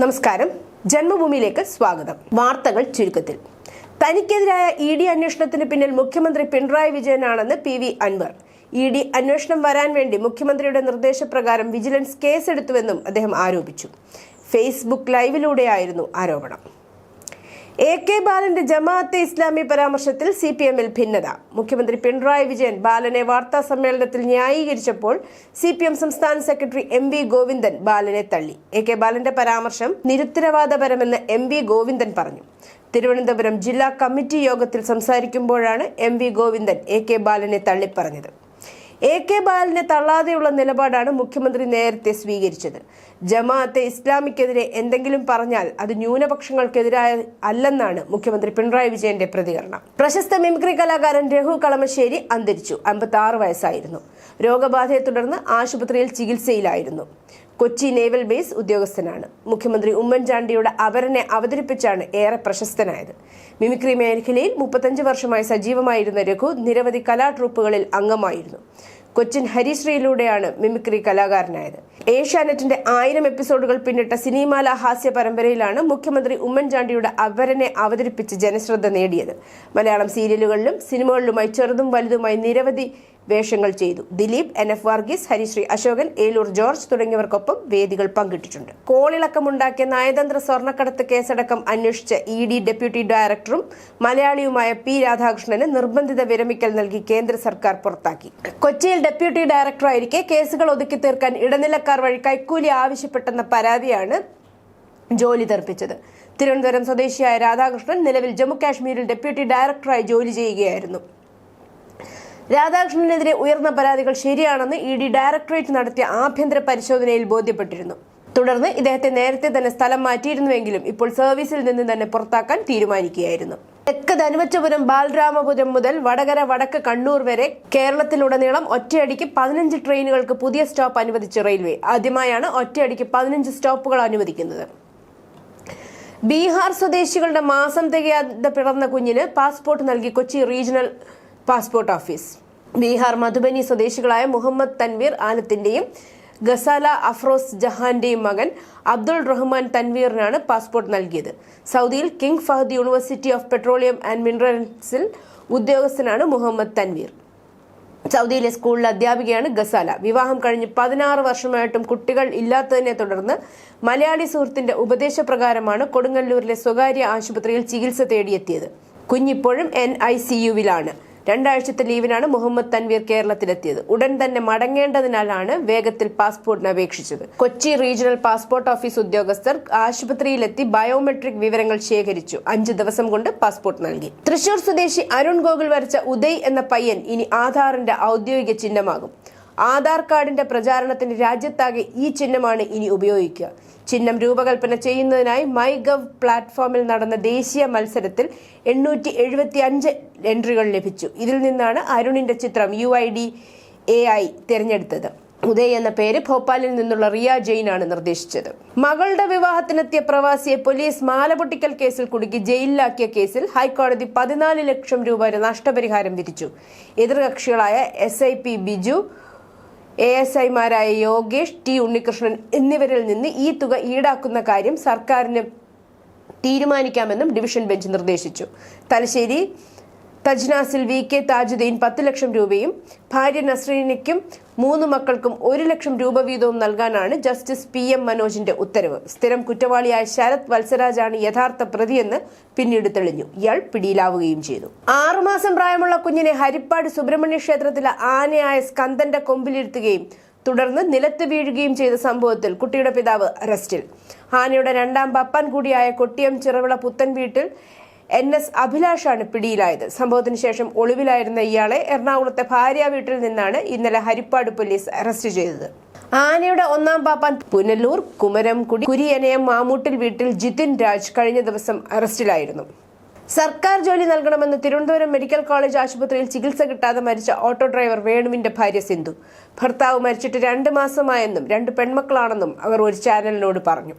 നമസ്കാരം, ജന്മഭൂമിയിലേക്ക് സ്വാഗതം. വാർത്തകൾ ചുരുക്കത്തിൽ. തനിക്കെതിരായ ഇ ഡി അന്വേഷണത്തിന് പിന്നിൽ മുഖ്യമന്ത്രി പിണറായി വിജയനാണെന്ന് പി അൻവർ. ഇ ഡി അന്വേഷണം വരാൻ വേണ്ടി മുഖ്യമന്ത്രിയുടെ നിർദ്ദേശപ്രകാരം വിജിലൻസ് കേസെടുത്തുവെന്നും അദ്ദേഹം ആരോപിച്ചു. ഫേസ്ബുക്ക് ലൈവിലൂടെയായിരുന്നു ആരോപണം. എ കെ ബാലന്റെ ജമാഅത്തെ ഇസ്ലാമി പരാമർശത്തിൽ CPM-ൽ ഭിന്നത. മുഖ്യമന്ത്രി പിണറായി വിജയൻ ബാലനെ വാർത്താ സമ്മേളനത്തിൽ ന്യായീകരിച്ചപ്പോൾ CPM സംസ്ഥാന സെക്രട്ടറി MV ഗോവിന്ദൻ ബാലനെ തള്ളി. എ കെ ബാലന്റെ പരാമർശം നിരുത്തരവാദപരമെന്ന് MV ഗോവിന്ദൻ പറഞ്ഞു. തിരുവനന്തപുരം ജില്ലാ കമ്മിറ്റി യോഗത്തിൽ സംസാരിക്കുമ്പോഴാണ് MV ഗോവിന്ദൻ എ കെ ബാലനെ തള്ളിപ്പറഞ്ഞത്. എ കെ ബാലനെ തള്ളാതെയുള്ള നിലപാടാണ് മുഖ്യമന്ത്രി നേരത്തെ സ്വീകരിച്ചത്. ജമാഅത്തെ ഇസ്ലാമിക്കെതിരെ എന്തെങ്കിലും പറഞ്ഞാൽ അത് ന്യൂനപക്ഷങ്ങൾക്കെതിരായ അല്ലെന്നാണ് മുഖ്യമന്ത്രി പിണറായി വിജയന്റെ പ്രതികരണം. പ്രശസ്ത മിമിക്രി കലാകാരൻ രഘു കളമശ്ശേരി അന്തരിച്ചു. 56 വയസ്സായിരുന്നു. രോഗബാധയെ തുടർന്ന് ആശുപത്രിയിൽ ചികിത്സയിലായിരുന്നു. കൊച്ചി നേവൽ ബേസ് ഉദ്യോഗസ്ഥനാണ്. മുഖ്യമന്ത്രി ഉമ്മൻചാണ്ടിയുടെ അപരനെ അവതരിപ്പിച്ചാണ് ഏറെ പ്രശസ്തനായത്. മിമിക്രി മേഖലയിൽ 35 വർഷമായി സജീവമായിരുന്ന രഘു നിരവധി കലാട്രൂപ്പുകളിൽ അംഗമായിരുന്നു. കൊച്ചിൻ ഹരിശ്രീയിലൂടെയാണ് മിമിക്രി കലാകാരനായത്. ഏഷ്യാനെറ്റിന്റെ 1000 എപ്പിസോഡുകൾ പിന്നിട്ട സിനിമാല ഹാസ്യ പരമ്പരയിലാണ് മുഖ്യമന്ത്രി ഉമ്മൻചാണ്ടിയുടെ അപരനെ അവതരിപ്പിച്ച് ജനശ്രദ്ധ നേടിയത്. മലയാളം സീരിയലുകളിലും സിനിമകളിലുമായി ചെറുതും വലുതുമായി നിരവധി വേഷങ്ങൾ ചെയ്തു. ദിലീപ്, NF വർഗീസ്, ഹരിശ്രീ അശോകൻ, ഏലൂർ ജോർജ് തുടങ്ങിയവർക്കൊപ്പം വേദികൾ പങ്കിട്ടിട്ടുണ്ട്. കോളിളക്കമുണ്ടാക്കിയ നയതന്ത്ര സ്വർണ്ണക്കടത്ത് കേസടക്കം അന്വേഷിച്ച ED ഡെപ്യൂട്ടി ഡയറക്ടറും മലയാളിയുമായ P രാധാകൃഷ്ണന് നിർബന്ധിത വിരമിക്കൽ നൽകി കേന്ദ്ര സർക്കാർ പുറത്താക്കി. കൊച്ചിയിൽ ഡെപ്യൂട്ടി ഡയറക്ടറായിരിക്കെ കേസുകൾ ഒതുക്കി തീർക്കാൻ ഇടനിലക്കാർ വഴി കൈക്കൂലി ആവശ്യപ്പെട്ടെന്ന പരാതിയാണ് ജോലി തെറിപ്പിച്ചത്. തിരുവനന്തപുരം സ്വദേശിയായ രാധാകൃഷ്ണൻ നിലവിൽ ജമ്മു കാശ്മീരിൽ ഡെപ്യൂട്ടി ഡയറക്ടറായി ജോലി ചെയ്യുകയായിരുന്നു. രാധാകൃഷ്ണനെതിരെ ഉയർന്ന പരാതികൾ ശരിയാണെന്ന് ED ഡയറക്ടറേറ്റ് നടത്തിയ ആഭ്യന്തര പരിശോധനയിൽ ബോധ്യപ്പെട്ടിരുന്നു. തുടർന്ന് ഇദ്ദേഹത്തെ നേരത്തെ തന്നെ സ്ഥലം മാറ്റിയിരുന്നുവെങ്കിലും ഇപ്പോൾ സർവീസിൽ നിന്ന് തന്നെ പുറത്താക്കാൻ തീരുമാനിക്കുകയായിരുന്നു. തെക്ക് ധനുവച്ചപുരം ബാലരാമപുരം മുതൽ വടകര വടക്ക് കണ്ണൂർ വരെ കേരളത്തിലുടനീളം ഒറ്റയടിക്ക് 15 ട്രെയിനുകൾക്ക് പുതിയ സ്റ്റോപ്പ് അനുവദിച്ച റെയിൽവേ. ആദ്യമായാണ് ഒറ്റയടിക്ക് 15 സ്റ്റോപ്പുകൾ അനുവദിക്കുന്നത്. ബീഹാർ സ്വദേശികളുടെ മാസം തികയാതെ പിറന്ന കുഞ്ഞിന് പാസ്പോർട്ട് നൽകി Kochi regional passport office. Bihar Madhubani സ്വദേശികളായ മുഹമ്മദ് തൻവീർ ആലത്തിന്റെയും ഗസാല അഫ്രോസ് ജഹാന്റെയും മകൻ അബ്ദുൾ റഹ്മാൻ തൻവീറിനാണ് പാസ്പോർട്ട് നൽകിയത്. സൗദിയിൽ King Fahad university of petroleum and മിനറൽസിൽ ഉദ്യോഗസ്ഥനാണ് മുഹമ്മദ് തൻവീർ. സൗദിയിലെ സ്കൂളിലെ അധ്യാപികയാണ് ഗസാല. വിവാഹം കഴിഞ്ഞ് 16 വർഷമായിട്ടും കുട്ടികൾ ഇല്ലാത്തതിനെ തുടർന്ന് മലയാളി സുഹൃത്തിന്റെ ഉപദേശപ്രകാരമാണ് കൊടുങ്ങല്ലൂരിലെ സ്വകാര്യ ആശുപത്രിയിൽ ചികിത്സ തേടിയെത്തിയത്. കുഞ്ഞിപ്പോഴും NICU-വിലാണ്. 2 ആഴ്ചത്തെ ലീവിനാണ് മുഹമ്മദ് തൻവീർ കേരളത്തിലെത്തിയത്. ഉടൻ തന്നെ മടങ്ങേണ്ടതിനാലാണ് വേഗത്തിൽ പാസ്പോർട്ടിന് അപേക്ഷിച്ചത്. കൊച്ചി റീജിയണൽ പാസ്പോർട്ട് ഓഫീസ് ഉദ്യോഗസ്ഥർ ആശുപത്രിയിലെത്തി ബയോമെട്രിക് വിവരങ്ങൾ ശേഖരിച്ചു. 5 ദിവസം കൊണ്ട് പാസ്പോർട്ട് നൽകി. തൃശൂർ സ്വദേശി അരുൺ ഗോകുൽ വരച്ച ഉദയ് എന്ന പയ്യൻ ഇനി ആധാറിന്റെ ഔദ്യോഗിക ചിഹ്നമാകും. ആധാർ കാർഡിന്റെ പ്രചാരണത്തിന് രാജ്യത്താകെ ഈ ചിഹ്നമാണ് ഇനി ഉപയോഗിക്കുക. ചിഹ്നം രൂപകൽപ്പന ചെയ്യുന്നതിനായി MyGov പ്ലാറ്റ്ഫോമിൽ നടന്ന ദേശീയ മത്സരത്തിൽ 875 എൻട്രികൾ ലഭിച്ചു. ഇതിൽ നിന്നാണ് അരുണിന്റെ ചിത്രം UID AI തിരഞ്ഞെടുത്തത്. ഉദയ് എന്ന പേര് ഭോപ്പാലിൽ നിന്നുള്ള റിയ ജെയിൻ ആണ് നിർദ്ദേശിച്ചത്. മകളുടെ വിവാഹത്തിനെത്തിയ പ്രവാസിയെ പോലീസ് മാലപൊട്ടിക്കൽ കേസിൽ കുടുക്കി ജയിലിലാക്കിയ കേസിൽ ഹൈക്കോടതി 14 ലക്ഷം രൂപ വരെ നഷ്ടപരിഹാരം വിധിച്ചു. എതിർകക്ഷികളായ SIP ബിജു, ASI-മാരായ യോഗേഷ്, T ഉണ്ണികൃഷ്ണൻ എന്നിവരിൽ നിന്ന് ഈ തുക ഈടാക്കുന്ന കാര്യം സർക്കാരിന് തീരുമാനിക്കാമെന്നും ഡിവിഷൻ ബെഞ്ച് നിർദ്ദേശിച്ചു. തലശ്ശേരി തജ്നാസിൽ VK താജുദ്ദീൻ 10 ലക്ഷം രൂപയും ഭാര്യ നസ്രീനയ്ക്കും 3 മക്കൾക്കും 1 ലക്ഷം രൂപ വീതവും നൽകാനാണ് ജസ്റ്റിസ് PM മനോജിന്റെ ഉത്തരവ്. സ്ഥിരം കുറ്റവാളിയായ ശരത് വത്സരാജാണ് യഥാർത്ഥ പ്രതിയെന്ന് പിന്നീട് തെളിഞ്ഞു. ഇയാൾ പിടിയിലാവുകയും ചെയ്തു. 6 മാസം പ്രായമുള്ള കുഞ്ഞിനെ ഹരിപ്പാട് സുബ്രഹ്മണ്യ ക്ഷേത്രത്തിലെ ആനയായ സ്കന്ദന്റെ കൊമ്പിലിരുത്തുകയും തുടർന്ന് നിലത്ത് വീഴുകയും ചെയ്ത സംഭവത്തിൽ കുട്ടിയുടെ പിതാവ് അറസ്റ്റിൽ. ആനയുടെ 2ാം പപ്പൻ കൂടിയായ കൊട്ടിയം ചിറവിള പുത്തൻ വീട്ടിൽ NS അഭിലാഷാണ് പിടിയിലായത്. സംഭവത്തിന് ശേഷം ഒളിവിലായിരുന്ന ഇയാളെ എറണാകുളത്തെ ഭാര്യ വീട്ടിൽ നിന്നാണ് ഇന്നലെ ഹരിപ്പാട് പോലീസ് അറസ്റ്റ് ചെയ്തത്. ആനയുടെ 1ാം പാപ്പാൻ പുനലൂർ കുമരംകുടി കുരിയനയം മാമൂട്ടിൽ വീട്ടിൽ ജിതിൻ രാജ് കഴിഞ്ഞ ദിവസം അറസ്റ്റിലായിരുന്നു. സർക്കാർ ജോലി നൽകണമെന്ന് തിരുവനന്തപുരം മെഡിക്കൽ കോളേജ് ആശുപത്രിയിൽ ചികിത്സ കിട്ടാതെ മരിച്ച ഓട്ടോ ഡ്രൈവർ വേണുവിന്റെ ഭാര്യ സിന്ധു. ഭർത്താവ് മരിച്ചിട്ട് 2 മാസമായെന്നും 2 പെൺമക്കളാണെന്നും അവർ ഒരു ചാനലിനോട് പറഞ്ഞു.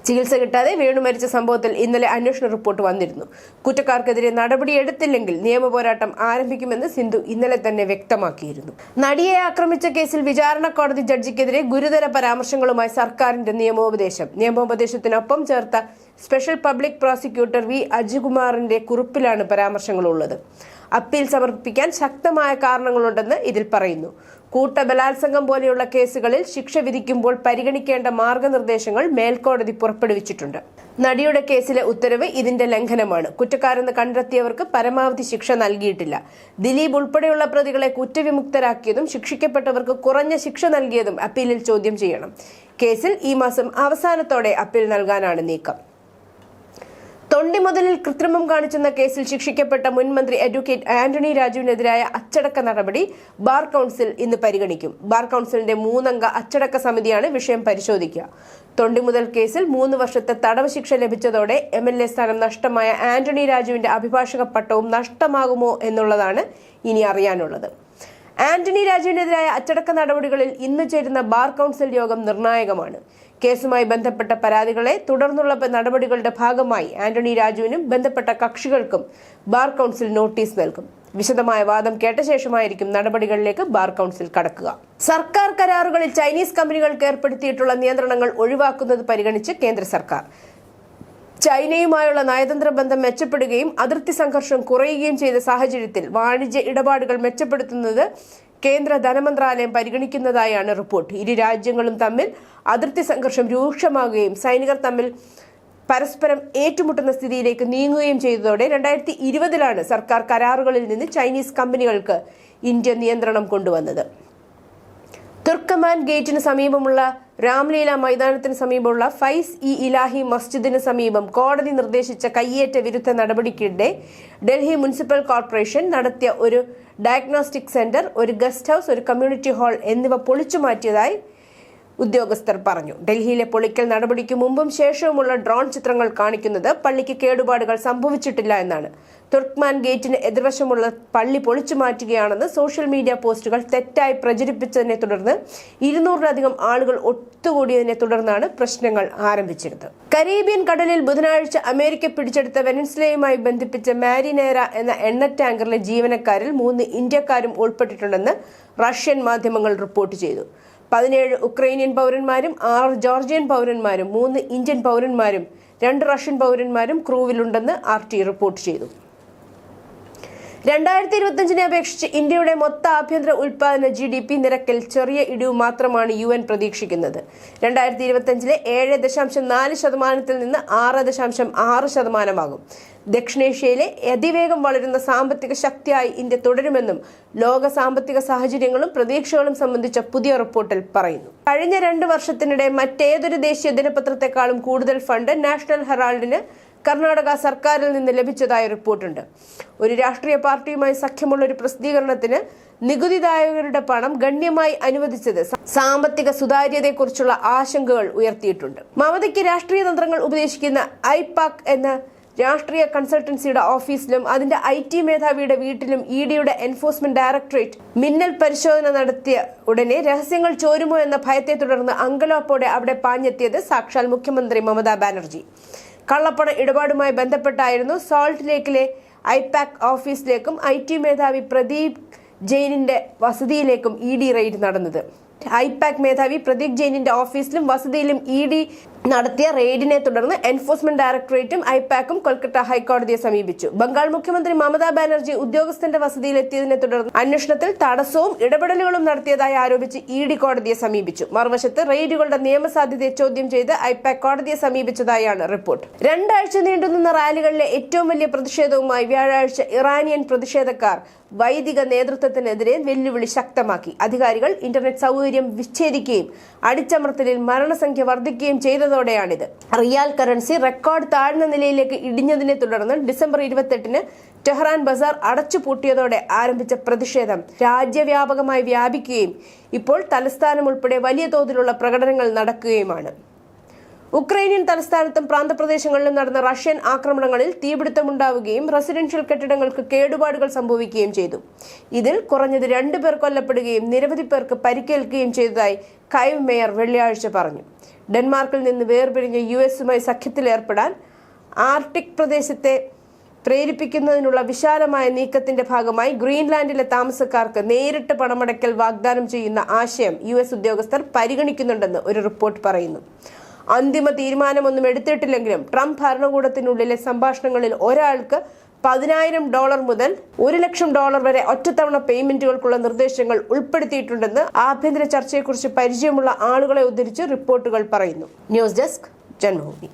ചികിത്സ കിട്ടാതെ വേണു മരിച്ച സംഭവത്തിൽ ഇന്നലെ അന്വേഷണ റിപ്പോർട്ട് വന്നിരുന്നു. കുറ്റക്കാർക്കെതിരെ നടപടിയെടുത്തില്ലെങ്കിൽ നിയമപോരാട്ടം ആരംഭിക്കുമെന്ന് സിന്ധു ഇന്നലെ തന്നെ വ്യക്തമാക്കിയിരുന്നു. നടിയെ ആക്രമിച്ച കേസിൽ വിചാരണ കോടതി ജഡ്ജിക്കെതിരെ ഗുരുതര പരാമർശങ്ങളുമായി സർക്കാരിന്റെ നിയമോപദേശത്തിനൊപ്പം ചേർത്ത സ്പെഷ്യൽ പബ്ലിക് പ്രോസിക്യൂട്ടർ വി അജികുമാറിന്റെ കുറിപ്പിലാണ് പരാമർശങ്ങളുള്ളത്. അപ്പീൽ സമർപ്പിക്കാൻ ശക്തമായ കാരണങ്ങളുണ്ടെന്ന് ഇതിൽ പറയുന്നു. കൂട്ടബലാത്സംഗം പോലെയുള്ള കേസുകളിൽ ശിക്ഷ വിധിക്കുമ്പോൾ പരിഗണിക്കേണ്ട മാർഗനിർദ്ദേശങ്ങൾ മേൽക്കോടതി പുറപ്പെടുവിച്ചിട്ടുണ്ട്. നടിയുടെ കേസിലെ ഉത്തരവ് ഇതിന്റെ ലംഘനമാണ്. കുറ്റക്കാരെന്ന് കണ്ടെത്തിയവർക്ക് പരമാവധി ശിക്ഷ നൽകിയിട്ടില്ല. ദിലീപ് ഉൾപ്പെടെയുള്ള പ്രതികളെ കുറ്റവിമുക്തരാക്കിയതും ശിക്ഷിക്കപ്പെട്ടവർക്ക് കുറഞ്ഞ ശിക്ഷ നൽകിയതും അപ്പീലിൽ ചോദ്യം ചെയ്യണം. കേസിൽ ഈ മാസം അവസാനത്തോടെ അപ്പീൽ നൽകാനാണ് നീക്കം. തൊണ്ടിമുതലിൽ കൃത്രിമം കാണിച്ചെന്ന കേസിൽ ശിക്ഷിക്കപ്പെട്ട മുൻ മന്ത്രി അഡ്വക്കേറ്റ് ആന്റണി രാജുവിനെതിരായ അച്ചടക്ക നടപടി ബാർ കൌൺസിൽ ഇന്ന് പരിഗണിക്കും. ബാർ കൌൺസിലിന്റെ 3-അംഗ അച്ചടക്ക സമിതിയാണ് വിഷയം പരിശോധിക്കുക. തൊണ്ടിമുതൽ കേസിൽ 3 വർഷത്തെ തടവ് ശിക്ഷ ലഭിച്ചതോടെ MLA സ്ഥാനം നഷ്ടമായ ആന്റണി രാജുവിന്റെ അഭിഭാഷക പട്ടവും നഷ്ടമാകുമോ എന്നുള്ളതാണ് ഇനി അറിയാനുള്ളത്. ആന്റണി രാജുവിനെതിരായ അച്ചടക്ക നടപടികളിൽ ഇന്ന് ചേരുന്ന ബാർ കൌൺസിൽ യോഗം നിർണായകമാണ്. കേസുമായി ബന്ധപ്പെട്ട പരാതികളെ തുടർന്നുള്ള നടപടികളുടെ ഭാഗമായി ആന്റണി രാജുവിനും ബന്ധപ്പെട്ട കക്ഷികൾക്കും ബാർ കൌൺസിൽ നോട്ടീസ് നൽകും. വിശദമായ വാദം കേട്ട ശേഷമായിരിക്കും നടപടികളിലേക്ക് ബാർ കൌൺസിൽ കടക്കുക. സർക്കാർ കരാറുകളിൽ ചൈനീസ് കമ്പനികൾക്ക് ഏർപ്പെടുത്തിയിട്ടുള്ള നിയന്ത്രണങ്ങൾ ഒഴിവാക്കുന്നത് പരിഗണിച്ച് കേന്ദ്ര സർക്കാർ. ചൈനയുമായുള്ള നയതന്ത്ര ബന്ധം മെച്ചപ്പെടുകയും അതിർത്തി സംഘർഷം കുറയുകയും ചെയ്ത സാഹചര്യത്തിൽ വാണിജ്യ ഇടപാടുകൾ മെച്ചപ്പെടുത്തുന്നത് കേന്ദ്ര ധനമന്ത്രാലയം പരിഗണിക്കുന്നതായാണ് റിപ്പോർട്ട്. ഇരു രാജ്യങ്ങളും തമ്മിൽ അതിർത്തി സംഘർഷം രൂക്ഷമാകുകയും സൈനികർ തമ്മിൽ പരസ്പരം ഏറ്റുമുട്ടുന്ന സ്ഥിതിയിലേക്ക് നീങ്ങുകയും ചെയ്തതോടെ 2020 സർക്കാർ കരാറുകളിൽ നിന്ന് ചൈനീസ് കമ്പനികൾക്ക് ഇന്ത്യ നിയന്ത്രണം കൊണ്ടുവന്നത്. തുർക്കമാൻ ഗേറ്റിന് സമീപമുള്ള രാംലീല മൈതാനത്തിന് സമീപമുള്ള ഫൈസ് ഇ ഇലാഹി മസ്ജിദിന് സമീപം കോടതി നിർദ്ദേശിച്ച കയ്യേറ്റ വിരുദ്ധ നടപടിക്കിടെ ഡൽഹി മുനിസിപ്പൽ കോർപ്പറേഷൻ നടത്തിയ ഒരു ഡയഗ്നോസ്റ്റിക് സെന്റർ, ഒരു ഗസ്റ്റ് ഹൌസ്, ഒരു കമ്മ്യൂണിറ്റി ഹാൾ എന്നിവ പൊളിച്ചു മാറ്റിയതായി ഉദ്യോഗസ്ഥർ പറഞ്ഞു. ഡൽഹിയിലെ പൊളിക്കൽ നടപടിക്ക് മുമ്പും ശേഷവുമുള്ള ഡ്രോൺ ചിത്രങ്ങൾ കാണിക്കുന്നത് പള്ളിക്ക് കേടുപാടുകൾ സംഭവിച്ചിട്ടില്ല എന്നാണ്. തുർക്ക്മാൻ ഗേറ്റിന് എതിർവശമുള്ള പള്ളി പൊളിച്ചു മാറ്റുകയാണെന്ന് സോഷ്യൽ മീഡിയ പോസ്റ്റുകൾ തെറ്റായി പ്രചരിപ്പിച്ചതിനെ തുടർന്ന് 200-ലധികം ആളുകൾ ഒത്തുകൂടിയതിനെ തുടർന്നാണ് പ്രശ്നങ്ങൾ ആരംഭിച്ചത്. കരീബിയൻ കടലിൽ ബുധനാഴ്ച അമേരിക്ക പിടിച്ചെടുത്ത വെനസ്വേലയുമായി ബന്ധിപ്പിച്ച മാരിനേര എന്ന എണ്ണ ടാങ്കറിലെ ജീവനക്കാരിൽ 3 ഇന്ത്യക്കാരും ഉൾപ്പെട്ടിട്ടുണ്ടെന്ന് റഷ്യൻ മാധ്യമങ്ങൾ റിപ്പോർട്ട് ചെയ്തു. 17 ഉക്രൈനിയൻ പൗരന്മാരും 6 ജോർജിയൻ പൗരന്മാരും 3 ഇന്ത്യൻ പൗരന്മാരും 2 റഷ്യൻ പൗരന്മാരും ക്രൂവിലുണ്ടെന്ന് RT റിപ്പോർട്ട് ചെയ്തു. 2025 അപേക്ഷിച്ച് ഇന്ത്യയുടെ മൊത്ത ആഭ്യന്തര ഉൽപാദന GDP നിരക്കിൽ ചെറിയ ഇടിവ് മാത്രമാണ് UN പ്രതീക്ഷിക്കുന്നത്. 2025 7.4% നിന്ന് 6.6% ദക്ഷിണേഷ്യയിലെ അതിവേഗം വളരുന്ന സാമ്പത്തിക ശക്തിയായി ഇന്ത്യ തുടരുമെന്നും ലോക സാമ്പത്തിക സാഹചര്യങ്ങളും പ്രതീക്ഷകളും സംബന്ധിച്ച പുതിയ റിപ്പോർട്ടിൽ പറയുന്നു. കഴിഞ്ഞ 2 വർഷത്തിനിടെ മറ്റേതൊരു ദേശീയ ദിനപത്രത്തെക്കാളും കൂടുതൽ ഫണ്ട് നാഷണൽ ഹെറാൾഡിന് കർണാടക സർക്കാരിൽ നിന്ന് ലഭിച്ചതായി റിപ്പോർട്ടുണ്ട്. ഒരു രാഷ്ട്രീയ പാർട്ടിയുമായി സഖ്യമുള്ള ഒരു പ്രസിദ്ധീകരണത്തിന് നികുതിദായകരുടെ പണം ഗണ്യമായി അനുവദിച്ചത് സാമ്പത്തിക സുതാര്യതയെക്കുറിച്ചുള്ള ആശങ്കകൾ ഉയർത്തിയിട്ടുണ്ട്. മമതയ്ക്ക് രാഷ്ട്രീയ തന്ത്രങ്ങൾ ഉപദേശിക്കുന്ന ഐപാക് എന്ന രാഷ്ട്രീയ കൺസൾട്ടൻസിയുടെ ഓഫീസിലും അതിന്റെ IT മേധാവിയുടെ വീട്ടിലും EDയുടെ എൻഫോഴ്സ്മെന്റ് ഡയറക്ടറേറ്റ് മിന്നൽ പരിശോധന നടത്തിയ ഉടനെ രഹസ്യങ്ങൾ ചോരുമോ എന്ന ഭയത്തെ തുടർന്ന് അങ്കലാപ്പോടെ അവിടെ പാഞ്ഞെത്തിയത് സാക്ഷാൽ മുഖ്യമന്ത്രി മമതാ ബാനർജി. കള്ളപ്പണ ഇടപാടുമായി ബന്ധപ്പെട്ടായിരുന്നു സോൾട്ട് ലേക്കിലെ ഐപാക് ഓഫീസിലേക്കും IT മേധാവി പ്രദീപ് ജെയിനിന്റെ വസതിയിലേക്കും ED റെയ്ഡ് നടന്നത്. ഐപാക് മേധാവി പ്രദീപ് ജെയിനിന്റെ ഓഫീസിലും വസതിയിലും ED നടത്തിയ റെയ്ഡിനെ തുടർന്ന് എൻഫോഴ്സ്മെന്റ് ഡയറക്ടറേറ്റും ഐപാക്കും കൊൽക്കത്ത ഹൈക്കോടതിയെ സമീപിച്ചു. ബംഗാൾ മുഖ്യമന്ത്രി മമതാ ബാനർജി ഉദ്യോഗസ്ഥന്റെ വസതിയിലെത്തിയതിനെ തുടർന്ന് അന്വേഷണത്തിൽ തടസ്സവും ഇടപെടലുകളും നടത്തിയതായി ആരോപിച്ച് ED കോടതിയെ സമീപിച്ചു. മറുവശത്ത് റെയ്ഡുകളുടെ നിയമസാധ്യതയെ ചോദ്യം ചെയ്ത് ഐപാക് കോടതിയെ സമീപിച്ചതായാണ് റിപ്പോർട്ട്. 2 ആഴ്ച നീണ്ടുനിന്ന റാലികളിലെ ഏറ്റവും വലിയ പ്രതിഷേധവുമായി വ്യാഴാഴ്ച ഇറാനിയൻ പ്രതിഷേധക്കാർ വൈദിക നേതൃത്വത്തിനെതിരെ വെല്ലുവിളി ശക്തമാക്കി. അധികാരികൾ ഇന്റർനെറ്റ് സൗകര്യം വിച്ഛേദിക്കുകയും അടിച്ചമർത്തലിൽ മരണസംഖ്യ വർദ്ധിക്കുകയും ചെയ്തതോടെയാണിത്. റിയാൽ കറൻസി റെക്കോർഡ് താഴ്ന്ന നിലയിലേക്ക് ഇടിഞ്ഞതിനെ തുടർന്ന് ഡിസംബർ 28-ന് ടെഹ്റാൻ ബസാർ അടച്ചുപൂട്ടിയതോടെ ആരംഭിച്ച പ്രതിഷേധം രാജ്യവ്യാപകമായി വ്യാപിക്കുകയും ഇപ്പോൾ തലസ്ഥാനം ഉൾപ്പെടെ വലിയ തോതിലുള്ള പ്രകടനങ്ങൾ നടക്കുകയുമാണ്. ഉക്രൈനിയൻ തലസ്ഥാനത്തും പ്രാന്തപ്രദേശങ്ങളിലും നടന്ന റഷ്യൻ ആക്രമണങ്ങളിൽ തീപിടുത്തമുണ്ടാവുകയും റെസിഡൻഷ്യൽ കെട്ടിടങ്ങൾക്ക് കേടുപാടുകൾ സംഭവിക്കുകയും ചെയ്തു. ഇതിൽ കുറഞ്ഞത് 2 പേർ കൊല്ലപ്പെടുകയും നിരവധി പേർക്ക് പരിക്കേൽക്കുകയും ചെയ്തതായി കൈവ് മേയർ വെള്ളിയാഴ്ച പറഞ്ഞു. ഡെൻമാർക്കിൽ നിന്ന് വേർപിരിഞ്ഞ US-ഉമായി സഖ്യത്തിലേർപ്പെടാൻ ആർട്ടിക് പ്രദേശത്തെ പ്രേരിപ്പിക്കുന്നതിനുള്ള വിശാലമായ നീക്കത്തിന്റെ ഭാഗമായി ഗ്രീൻലാൻഡിലെ താമസക്കാർക്ക് നേരിട്ട് പണമടയ്ക്കൽ വാഗ്ദാനം ചെയ്യുന്ന ആശയം US ഉദ്യോഗസ്ഥർ പരിഗണിക്കുന്നുണ്ടെന്ന് ഒരു റിപ്പോർട്ട് പറയുന്നു. അന്തിമ തീരുമാനമൊന്നും എടുത്തിട്ടില്ലെങ്കിലും ട്രംപ് ഭരണകൂടത്തിനുള്ളിലെ സംഭാഷണങ്ങളിൽ ഒരാൾക്ക് $10,000 മുതൽ $1,00,000 വരെ ഒറ്റത്തവണ പേയ്മെന്റുകൾക്കുള്ള നിർദ്ദേശങ്ങൾ ഉൾപ്പെടുത്തിയിട്ടുണ്ടെന്ന് ആഭ്യന്തര ചർച്ചയെക്കുറിച്ച് പരിചയമുള്ള ആളുകളെ ഉദ്ധരിച്ച് റിപ്പോർട്ടുകൾ പറയുന്നു. News desk Janmabhumi.